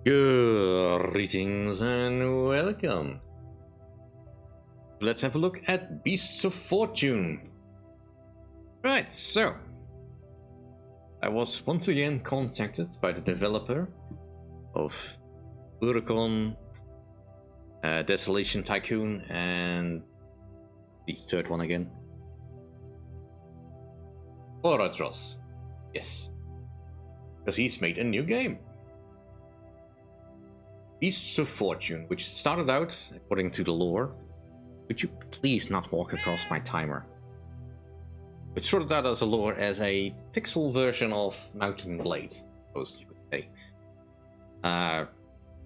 Greetings and welcome. Let's have a look at Beasts of Fortune. Right, so I was once again contacted by the developer of Urukon, Desolation Tycoon, and the third one again, Oradros. Yes, because he's made a new game. Beasts of Fortune, which started out, according to the lore, would you please not walk across my timer? It started out as a lore as a pixel version of Mount&Blade, I suppose you could say.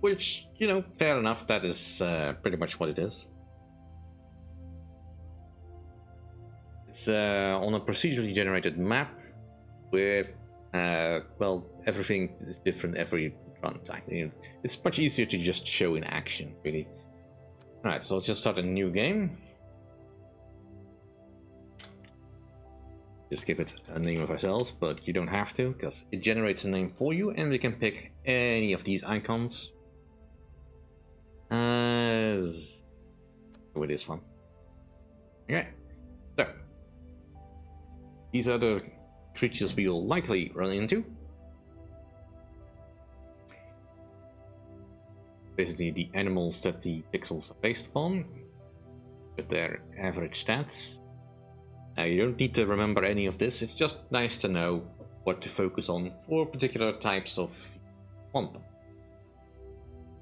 Which, you know, fair enough, that is pretty much what it is. It's on a procedurally generated map with, well, everything is different every runtime. It's much easier to just show in action, really. Alright, so let's just start a new game. Just give it a name of ourselves, but you don't have to, because it generates a name for you, and we can pick any of these icons. With this one. Okay, so these are the creatures we will likely run into. Basically the animals that the pixels are based upon, with their average stats. You don't need to remember any of this, it's just nice to know what to focus on for particular types of want.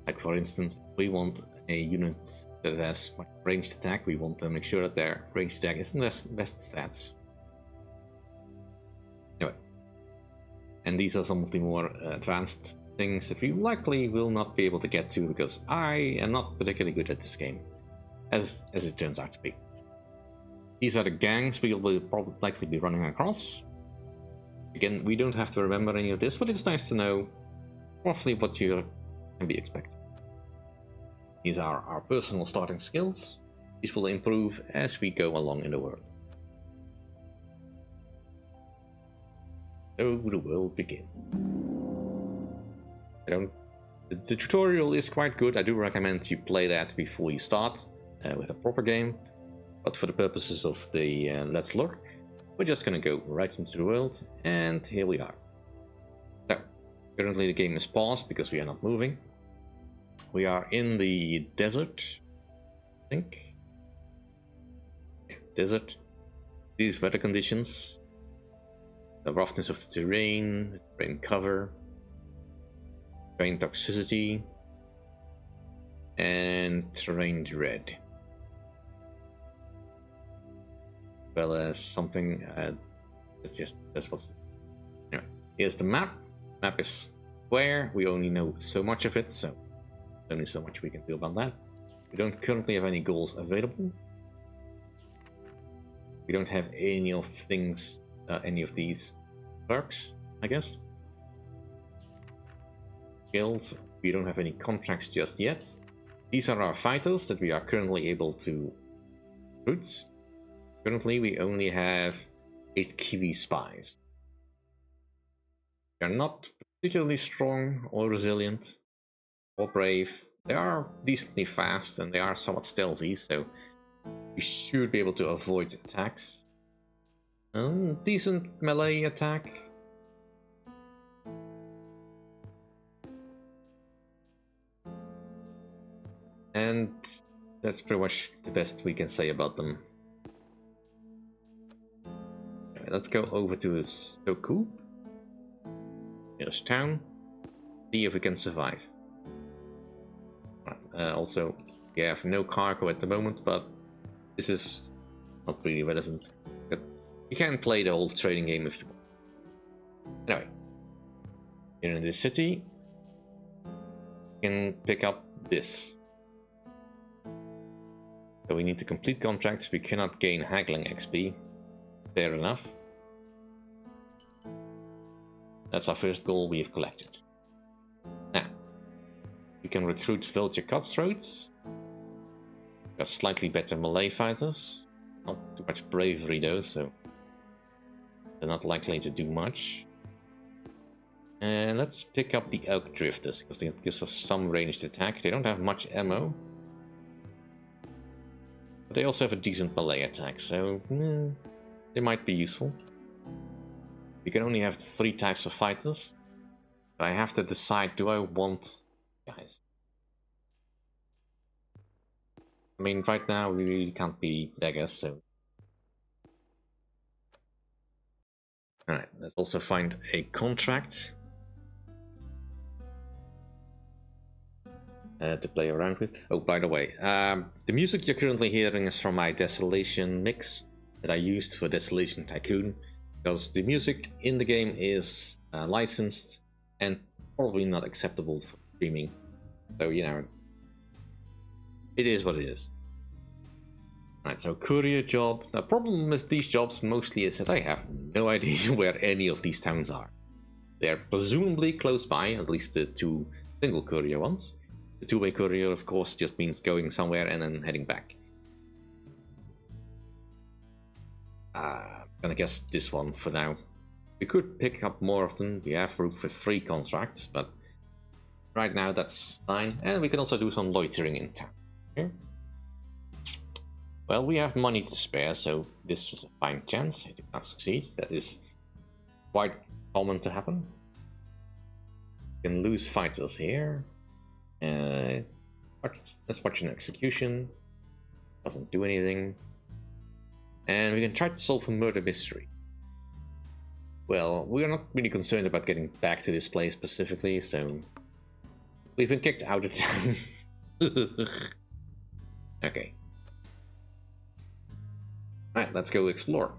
Like for instance, if we want a unit that has much ranged attack, we want to make sure that their ranged attack is in the best stats. Anyway, and these are some of the more advanced things that we likely will not be able to get to because I am not particularly good at this game, as it turns out to be. These are the gangs we will probably likely be running across. Again, we don't have to remember any of this, but it's nice to know roughly what you can be expecting. These are our personal starting skills. These will improve as we go along in the world. So the world begins. The tutorial is quite good. I do recommend you play that before you start with a proper game. But for the purposes of the Let's Look, we're just gonna go right into the world, and here we are. So, currently the game is paused because we are not moving. We are in the desert, I think. Yeah, desert. These weather conditions, the roughness of the terrain cover, terrain toxicity, and terrain dread. As well as something that's what's. Anyway, here's the map. Map is square. We only know so much of it, so there's only so much we can do about that. We don't currently have any goals available. We don't have any of things, any of these perks, I guess. Guilds. We don't have any contracts just yet. These are our fighters that we are currently able to recruit. Currently, we only have 8 Kiwi spies. They're not particularly strong or resilient or brave. They are decently fast and they are somewhat stealthy, so we should be able to avoid attacks. Decent melee attack. And that's pretty much the best we can say about them. Let's go over to Soku, nearest town, see if we can survive. Right, also, we have no cargo at the moment, but this is not really relevant. But you can play the whole trading game if you want. Anyway, here in this city, you can pick up this. So we need to complete contracts, we cannot gain haggling XP. Fair enough. That's our first goal we have collected. Now, we can recruit Vulture Cutthroats. Got slightly better melee fighters. Not too much bravery though, so they're not likely to do much. And let's pick up the Elk Drifters, because it gives us some ranged attack. They don't have much ammo. But they also have a decent melee attack, so they might be useful. We can only have 3 types of fighters. But I have to decide, do I want guys? I mean, right now we really can't be beggars, so... Alright, let's also find a contract to play around with. Oh, by the way, the music you're currently hearing is from my Desolation mix that I used for Desolation Tycoon, because the music in the game is licensed and probably not acceptable for streaming. So, you know, it is what it is. Alright, so courier job. The problem with these jobs mostly is that I have no idea where any of these towns are. They are presumably close by, at least the 2 single courier ones. The 2-way courier, of course, just means going somewhere and then heading back. I'm gonna guess this one for now. We could pick up more of them. We have room for 3 contracts, but right now that's fine. And we can also do some loitering in town. Okay. Well, we have money to spare, so this was a fine chance. It did not succeed. That is quite common to happen. We can lose fighters here. Let's watch an execution. Doesn't do anything. And we can try to solve a murder mystery. Well, we are not really concerned about getting back to this place specifically, so... We've been kicked out of town. Okay. Alright, let's go explore.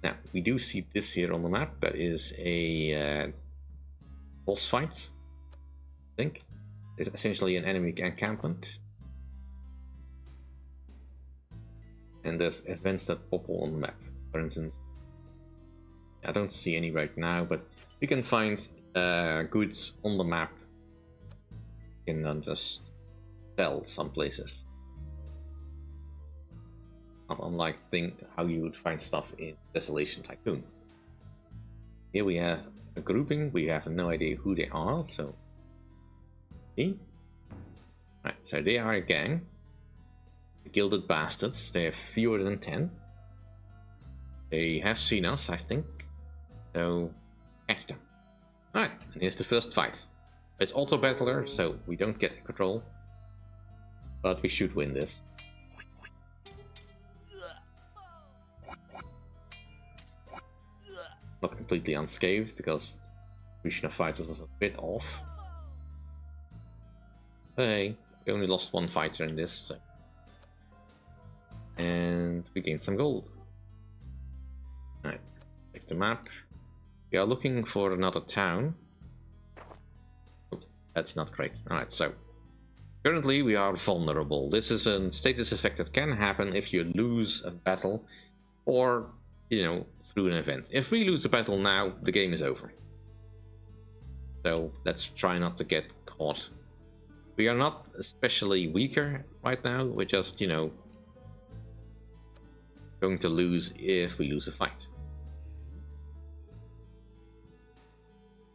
Now, we do see this here on the map. That is a boss fight, I think. It's essentially an enemy encampment. And there's events that pop on the map. For instance, I don't see any right now, but we can find goods on the map. We can then just sell some places. Not unlike how you would find stuff in Desolation Tycoon. Here we have a grouping. We have no idea who they are, so... See? Right, so they are a gang. The Gilded Bastards. They have fewer than 10. They have seen us, I think. So, catch them. Alright, and here's the first fight. It's auto battler, so we don't get control. But we should win this. Not completely unscathed, because distribution of fighters was a bit off. Hey, we only lost 1 fighter in this, so. And we gained some gold. Alright, check the map. We are looking for another town. Oh, that's not great. Alright, so currently we are vulnerable. This is a status effect that can happen if you lose a battle or, you know, through an event. If we lose the battle now, the game is over. So let's try not to get caught. We are not especially weaker right now. We're just, you know, going to lose if we lose a fight.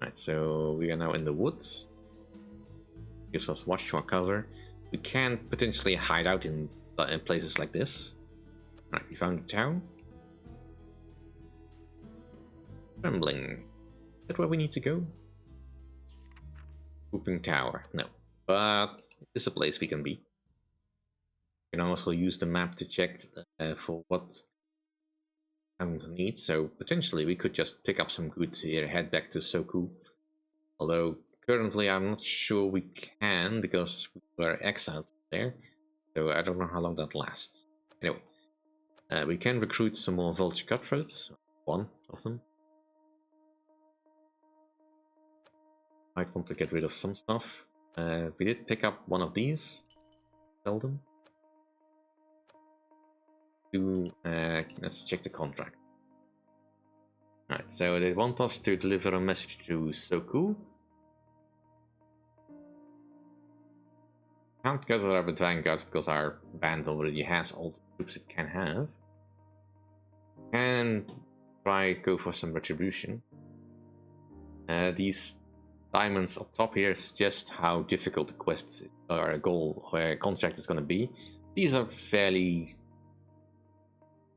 Right, so we are now in the woods. Gives us watch or cover. We can potentially hide out in places like this. Right, we found a town. Trembling. Is that where we need to go? Whooping Tower. No. But this is a place we can be. We can also use the map to check for what town needs. So potentially we could just pick up some goods here, head back to Soku. Although currently I'm not sure we can because we were exiled there. So I don't know how long that lasts. Anyway, we can recruit some more Vulture Cutthroats. 1 of them. Might want to get rid of some stuff. We did pick up 1 of these. Sell them. Let's check the contract. Alright, so they want us to deliver a message to Soku. Can't gather our vanguards because our band already has all the troops it can have. Can try go for some retribution. These diamonds up top here suggest how difficult the quest or a goal or a contract is going to be. These are fairly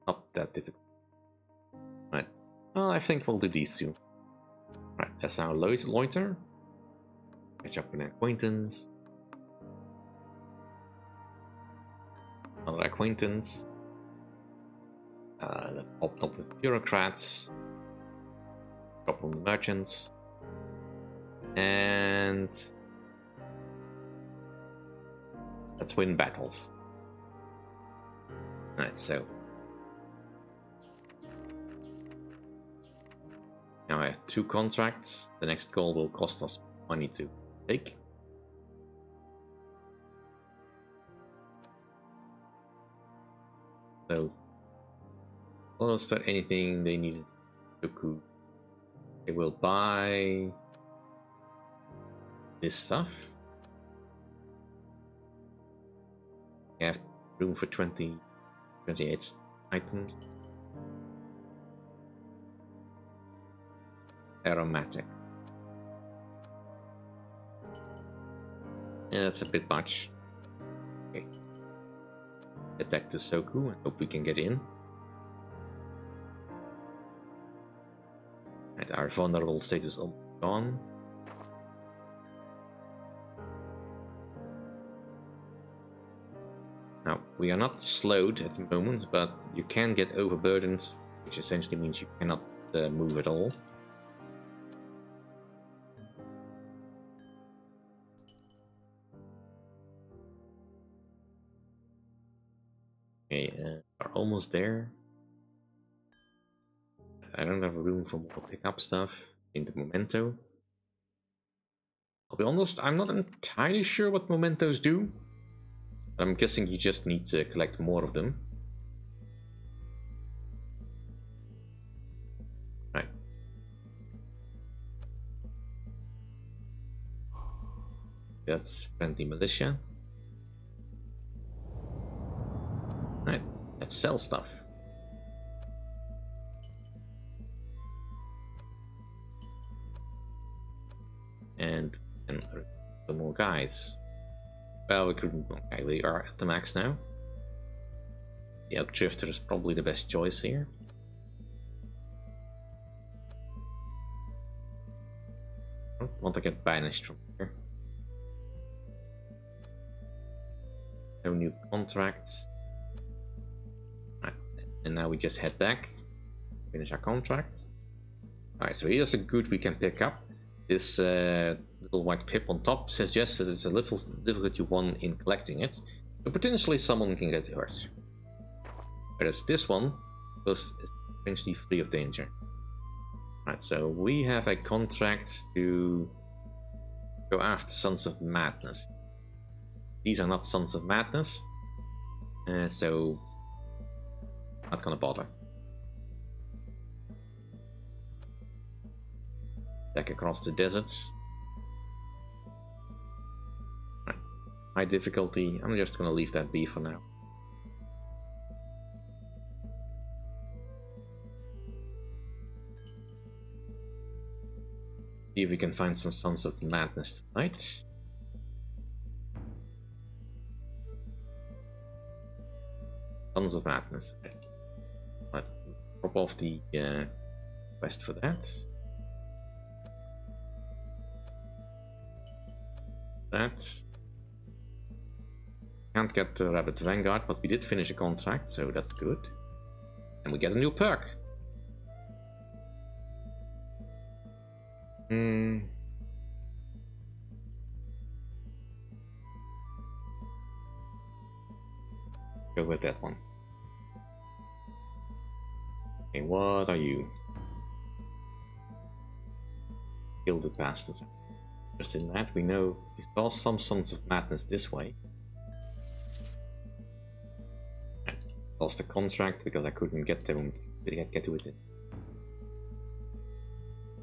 not that difficult. Right. Well, I think we'll do these two. Right, that's our loiter. Catch up with an acquaintance. Another acquaintance. Let's open up with bureaucrats. Drop on the merchants. And let's win battles. Alright, so now I have 2 contracts. The next goal will cost us money to take. So, was there anything they needed to do? They will buy this stuff. We have room for 28 items. Aromatic. Yeah, that's a bit much. Okay. Get back to Soku and hope we can get in. Right, our vulnerable state is almost gone. Now, we are not slowed at the moment, but you can get overburdened, which essentially means you cannot move at all. Okay, we're almost there. I don't have room for more pickup stuff in the memento. I'll be honest, I'm not entirely sure what mementos do. I'm guessing you just need to collect more of them. Right. That's friendly militia. Right, let's sell stuff. And some more guys. Well, we couldn't. Okay, we are at the max now. The Elk Drifter is probably the best choice here. I don't want to get banished from here. No new contracts. Right. And now we just head back. Finish our contract. Alright, so here's a good we can pick up. This little white pip on top suggests that it's a little difficulty 1 in collecting it, so potentially someone can get hurt. Whereas this one is essentially free of danger. Right, so we have a contract to go after Sons of Madness. These are not Sons of Madness, so not gonna bother. Back across the desert. Right. High difficulty. I'm just gonna leave that be for now. See if we can find some Sons of Madness tonight. Sons of Madness. Let's drop off the quest for that. That. Can't get the Rabbit Vanguard, but we did finish a contract, so that's good. And we get a new perk. Go with that one. Okay, what are you? Gilded bastards. Just in that, we know we saw some Sons of Madness this way. Lost the contract because I couldn't get to it.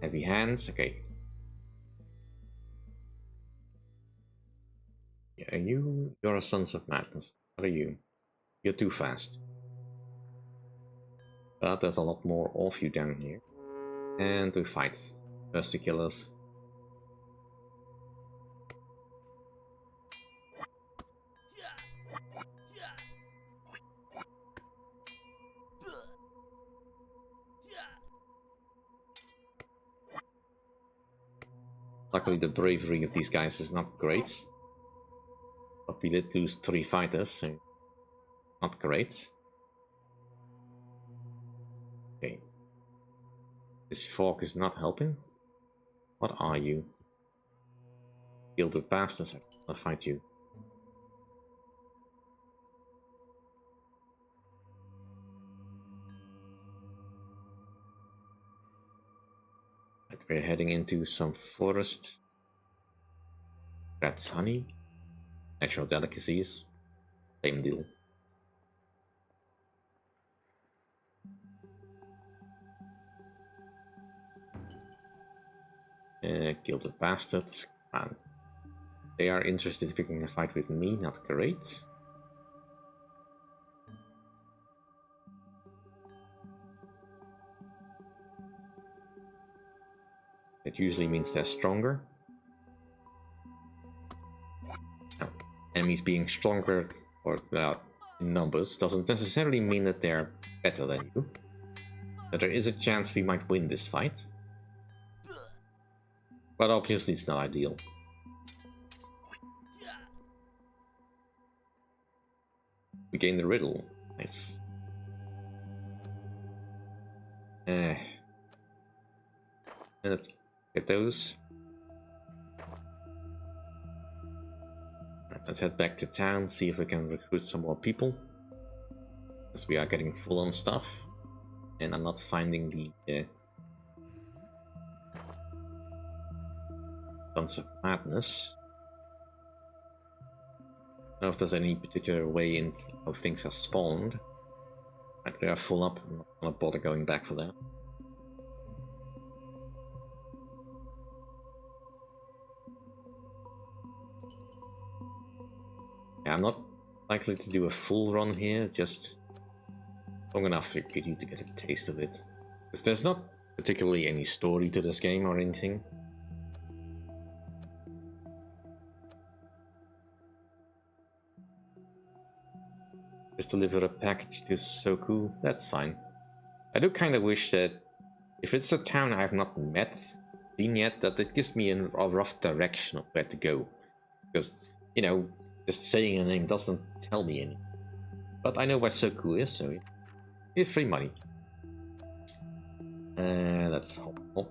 Heavy hands, okay. Yeah, you're a Sons of Madness. What are you? You're too fast. But there's a lot more of you down here. And we fight. Mercy killers. Luckily the bravery of these guys is not great. But we did lose 3 fighters, so not great. Okay. This fog is not helping. What are you? Gilded bastards, I'll fight you. Right, we're heading into some forest. Perhaps honey. Natural delicacies. Same deal. Gilded bastards. Man. They are interested in picking a fight with me, not great. It usually means they're stronger. Now, enemies being stronger or in numbers doesn't necessarily mean that they're better than you. But there is a chance we might win this fight. But obviously it's not ideal. We gain the riddle. Nice. Let's get those. Right, let's head back to town, see if we can recruit some more people. Because we are getting full on stuff. And I'm not finding the Sons of Madness. I don't know if there's any particular way in how things are spawned. Right, we are full up. I'm not gonna bother going back for that. Yeah, I'm not likely to do a full run here, just long enough for you to get a taste of it. Because there's not particularly any story to this game or anything. Just deliver a package to Soku, that's fine. I do kind of wish that if it's a town I have not seen yet, that it gives me a rough direction of where to go. Because, you know, just saying a name doesn't tell me anything. But I know where Soku is, so it's free money. Let's hop up.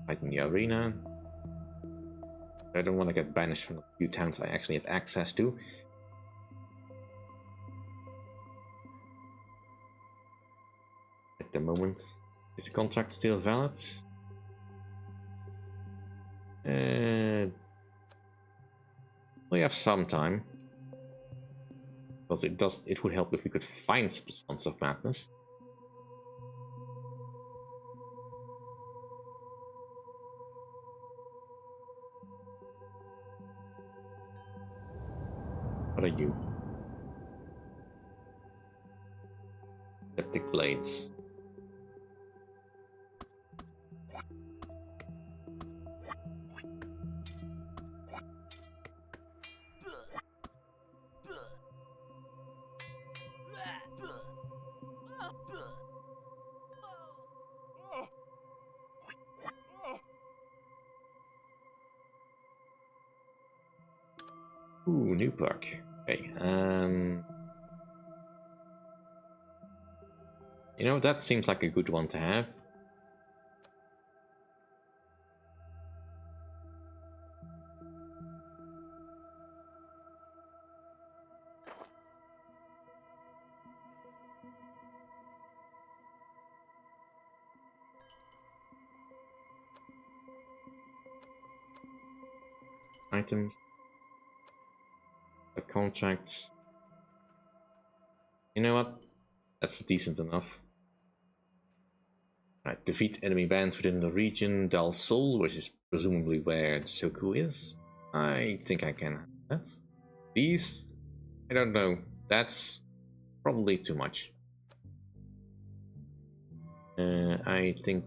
Fight in the arena. I don't want to get banished from a few towns I actually have access to. At the moment. Is the contract still valid? We have some time. Because it would help if we could find Sons of Madness. What are you? Septic blades. Ooh, new perk. Okay, you know, that seems like a good one to have. Items. The contracts. You know what? That's decent enough. Right, defeat enemy bands within the region. Dal Sol, which is presumably where Soku is. I think I can have that. These? I don't know. That's probably too much. I think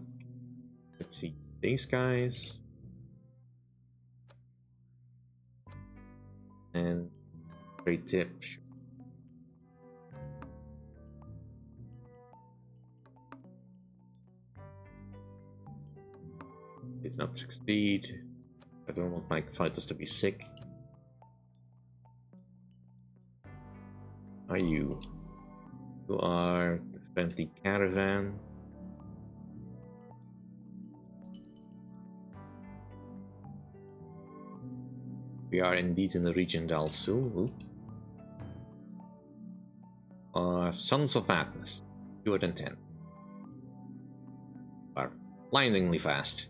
Let's see these guys. And great tip. Did not succeed. I don't want my fighters to be sick. Are you? You are the friendly caravan. We are indeed in the region Dal Sul. Sons of Madness. Fewer than 10. Are blindingly fast.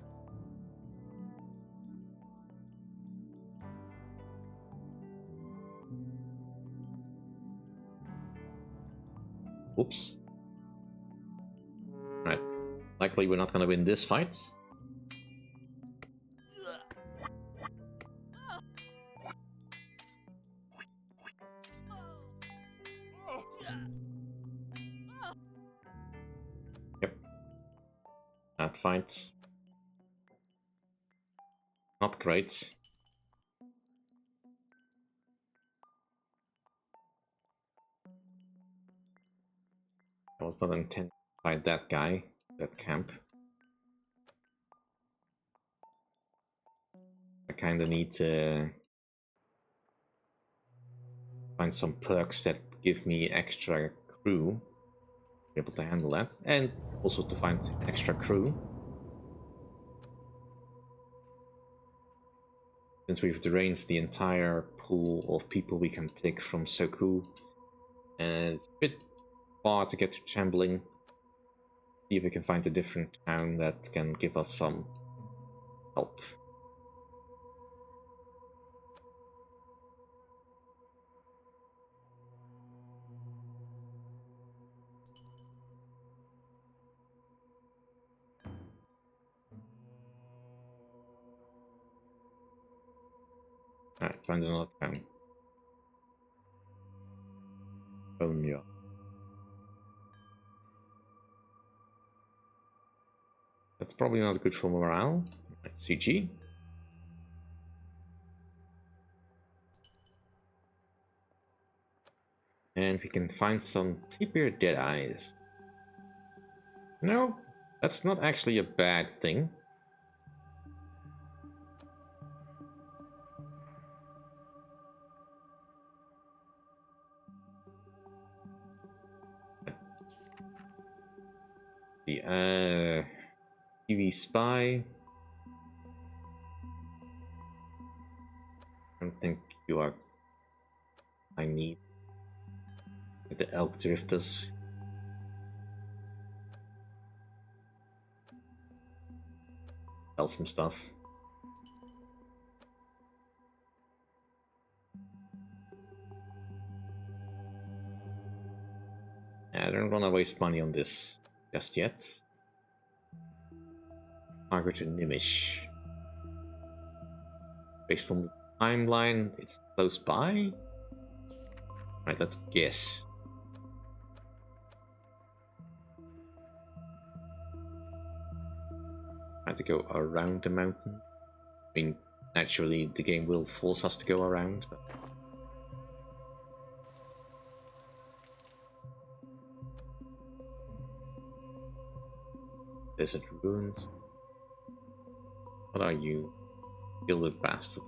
Oops. Right. Likely we're not gonna win this fight. Yep. That fight. Not great. I was not intended to fight that guy, that camp. I kinda need to find some perks that give me extra crew. Be able to handle that. And also to find extra crew. Since we've drained the entire pool of people we can take from Soku. And it's a bit far to get to Chambling. See if we can find a different town that can give us some help. Alright, find another town. Oh no. That's probably not good for morale. Right, CG. And we can find some Tapir Deadeyes. No, that's not actually a bad thing. The TV Spy. I don't think you are. I need the Elk Drifters. Sell some stuff. I don't want to waste money on this just yet. Target to Nimish. Based on the timeline, it's close by. Right, let's guess. Try to go around the mountain. I mean, naturally, the game will force us to go around, but... Desert ruins. What are you? Gilded bastard.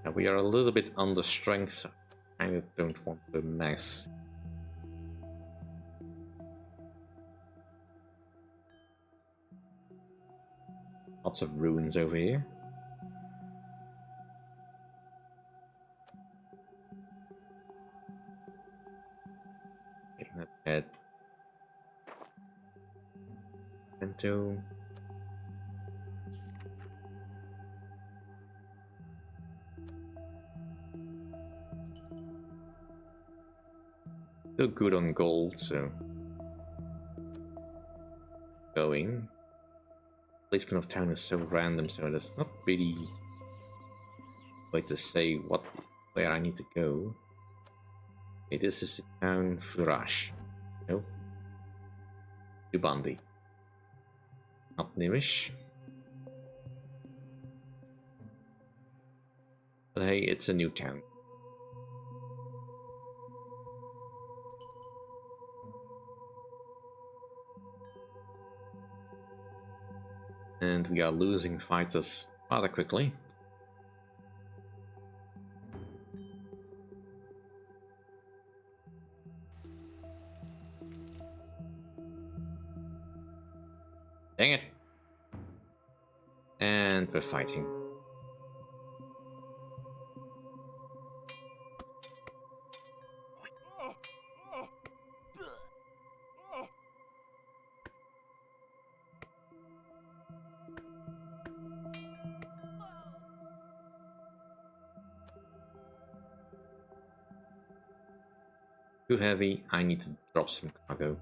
Now we are a little bit under strength, so I kind of don't want to mess. Lots of ruins over here. At Bento. Still good on gold, so going. Placement of town is so random, so there's not really a way to say where I need to go. Okay, this is the town Furash. No. Dubandi. Not newish. But hey, it's a new town. And we are losing fighters rather quickly. Dang it! And we're fighting. Too heavy, I need to drop some cargo.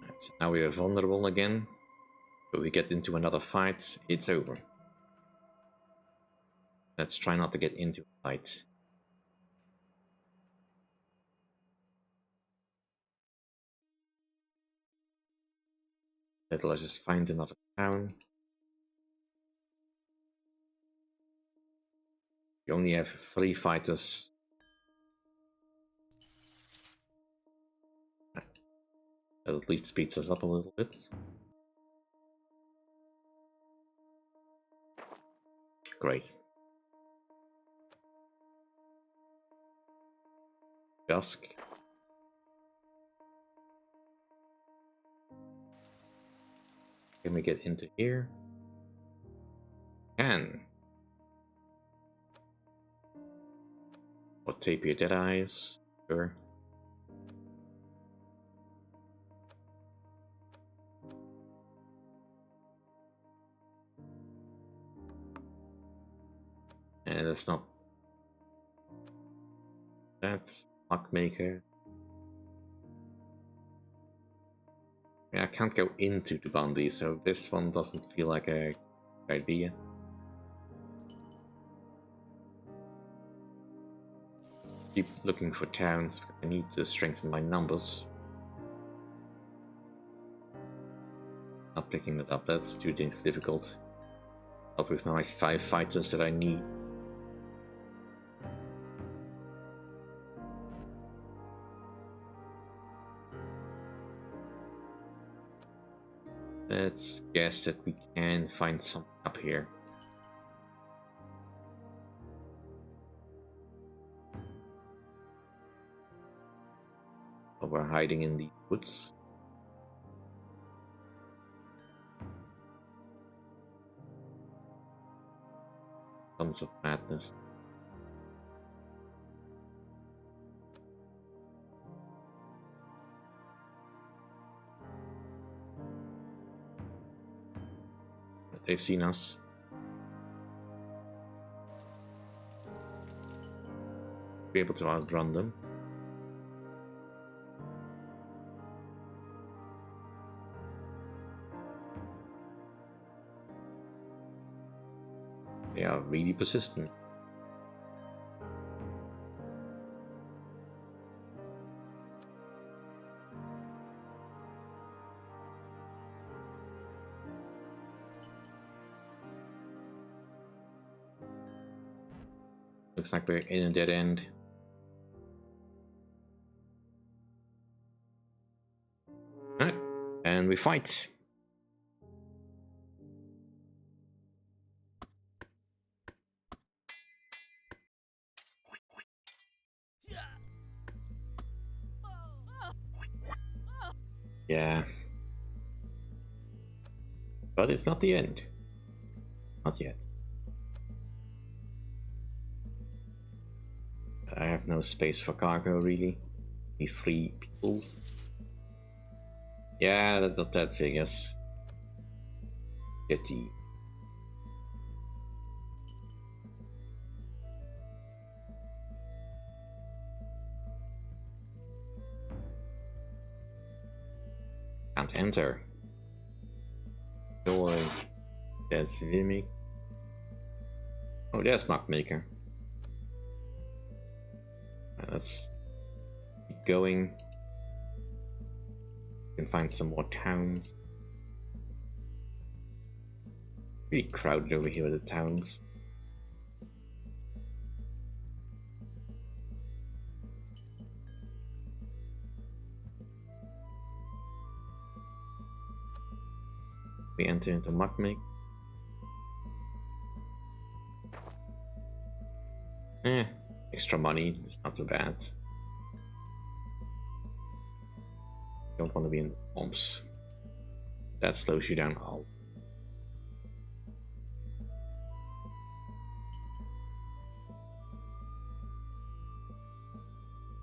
Right, so now we are vulnerable again. But we get into another fight, it's over. Let's try not to get into a fight. Let's just find another town. We only have 3 fighters. That at least speeds us up a little bit. Great. Dusk. Can we get into here? Can. Or tape your dead eyes. Sure. And that's not. That's Lockmaker. Yeah, I can't go into Dubandi, so this one doesn't feel like a good idea. Keep looking for towns. I need to strengthen my numbers. Not picking it up, that's too difficult. Not with my 5 fighters that I need. Let's guess that we can find something up here. Oh, we're hiding in the woods. Sons of madness. They've seen us. Be able to outrun them. They are really persistent. Looks like we're in a dead end. Alright, and we fight. Yeah. But it's not the end. Not yet. I have no space for cargo, really. These 3 people. Yeah, that figures. Pity. Can't enter. Door. There's Vimic. Oh, there's Map Maker. Let's keep going. We can find some more towns. Pretty crowded over here with the towns. We enter into Mapmake. Extra money, it's not too bad. Don't want to be in the bombs. That slows you down. Oh.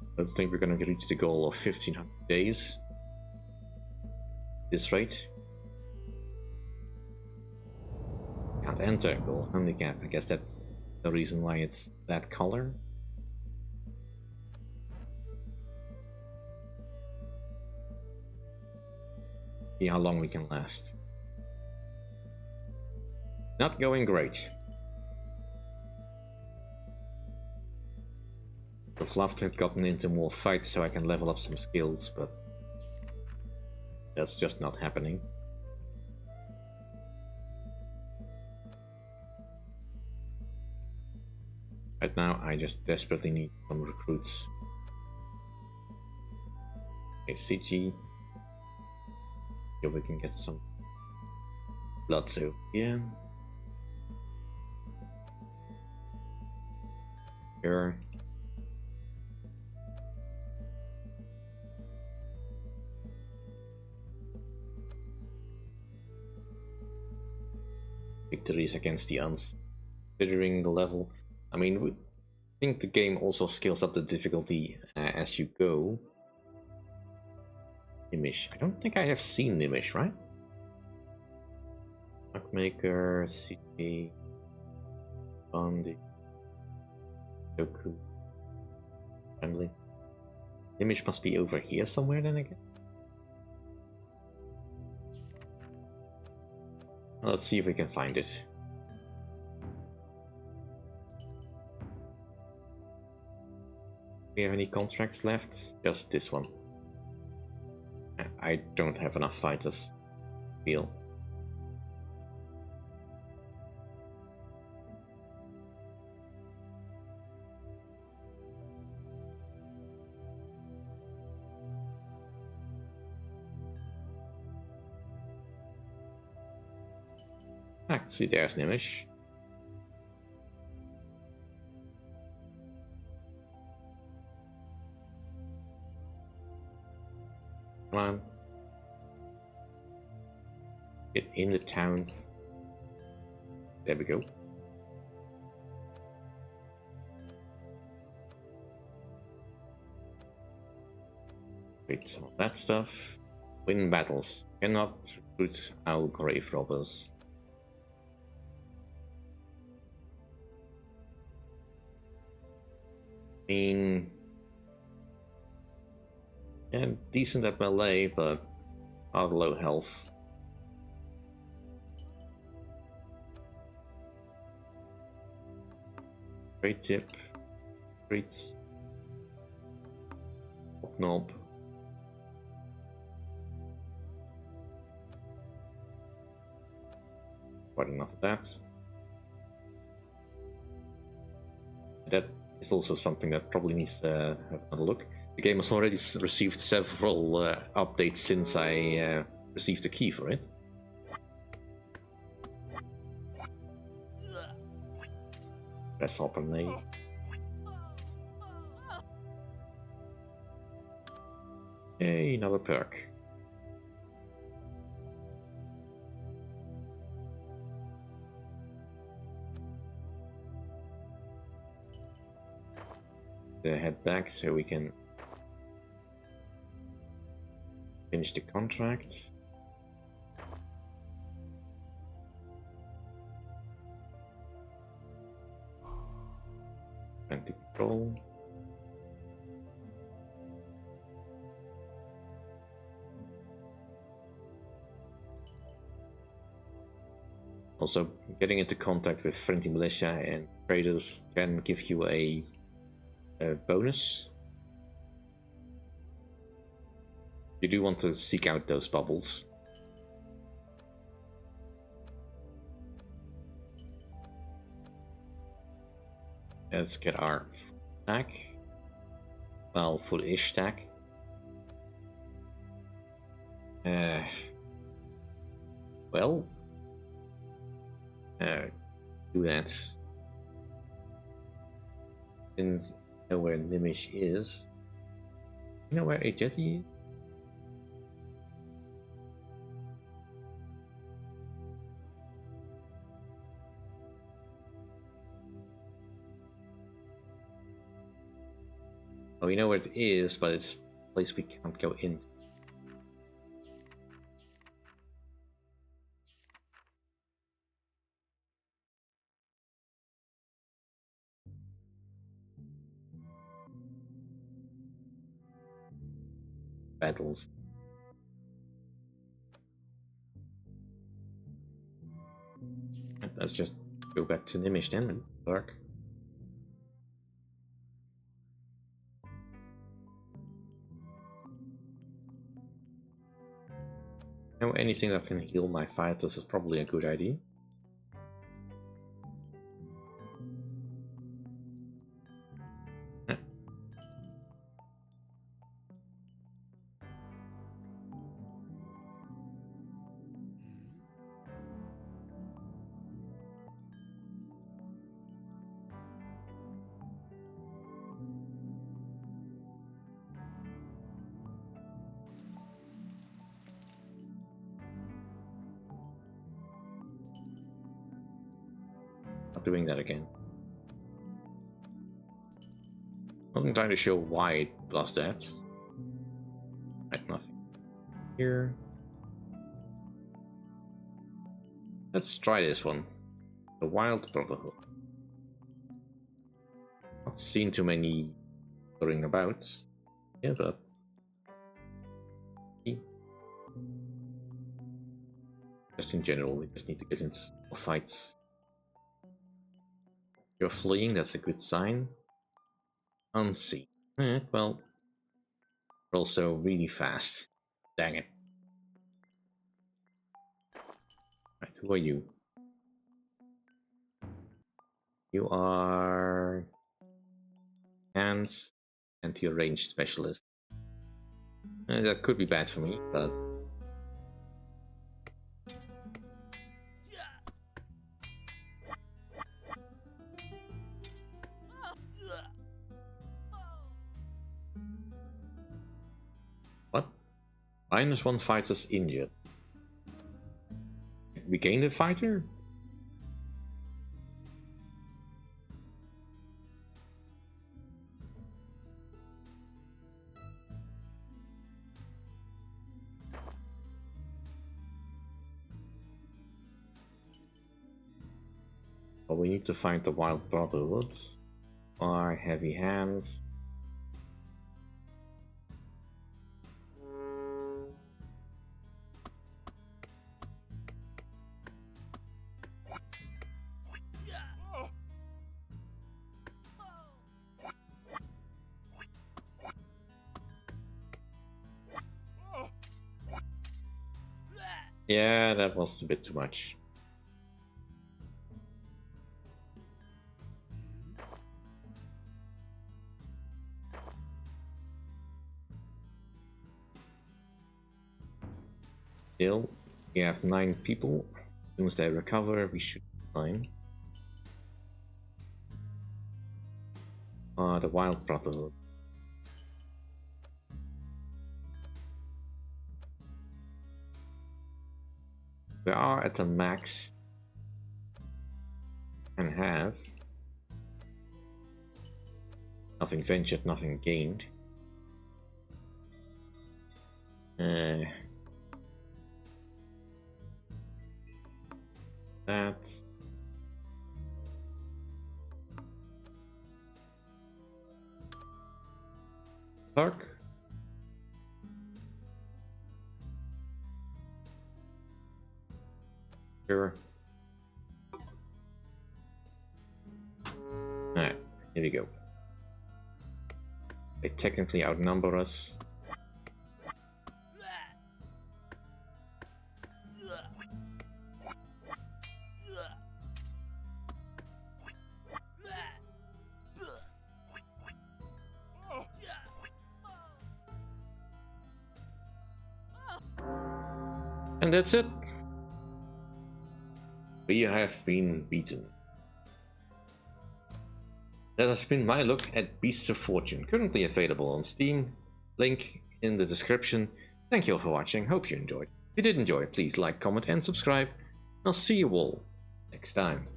I don't think we're gonna reach the goal of 1500 days. This rate. Can't enter. Goal handicap. I guess that's the reason why it's that color. See how long we can last. Not going great. I'd love to have gotten into more fights so I can level up some skills, but that's just not happening. Right now, I just desperately need some recruits. Okay, CG. Here we can get some blood over here. Here. Victories against the Uns. Considering the level, I mean, I think the game also scales up the difficulty as you go. Image. I don't think I have seen Image, right? Maker, CG, Bondi, Goku, Friendly. Image must be over here somewhere then again. Let's see if we can find it. Do we have any contracts left? Just this one. I don't have enough fighters. Feel. Ah, see, there's an image. Come on. Get in the town. There we go. Wait, some of that stuff. Win battles. Cannot recruit our grave robbers. I mean, yeah, decent at melee, but are low health. Great tip. Treats. Knob. Quite enough of that. That is also something that probably needs to have another look. The game has already received several updates since I received the key for it. Press open A. Hey, another perk. Head back so we can finish the contract. And the control. Also, getting into contact with friendly militia and traders can give you a bonus. You do want to seek out those bubbles. Let's get our stack. Well, food-ish stack. Well, do that. Didn't know where Nimish is. You know where a jetty is? Oh, we know where it is, but it's a place we can't go in. Battles. Let's just go back to Nimish then and dark. Know anything that can heal my fighters is probably a good idea. Not doing that again. I'm trying to show why it does that. Right, nothing here. Let's try this one. The Wild Brotherhood. Not seen too many going about. Yeah, but just in general, we just need to get into fights. You're fleeing, that's a good sign. Unseen. Well, we're also really fast. Dang it. Right, who are you? You are hands and your range specialist. That could be bad for me, but what? -1 fighters injured. We gained a fighter? Well, we need to find the Wild Brotherhood. Our heavy hands. Yeah, that was a bit too much. Still, we have 9 people. As soon as they recover, we should be fine. The Wild Brotherhood. We are at the max and have nothing ventured, nothing gained. That Park. Sure. Here you go. They technically outnumber us. And that's it. We have been beaten. That has been my look at Beasts of Fortune, currently available on Steam. Link in the description. Thank you all for watching, hope you enjoyed. If you did enjoy, please like, comment and subscribe. I'll see you all next time.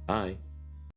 Bye.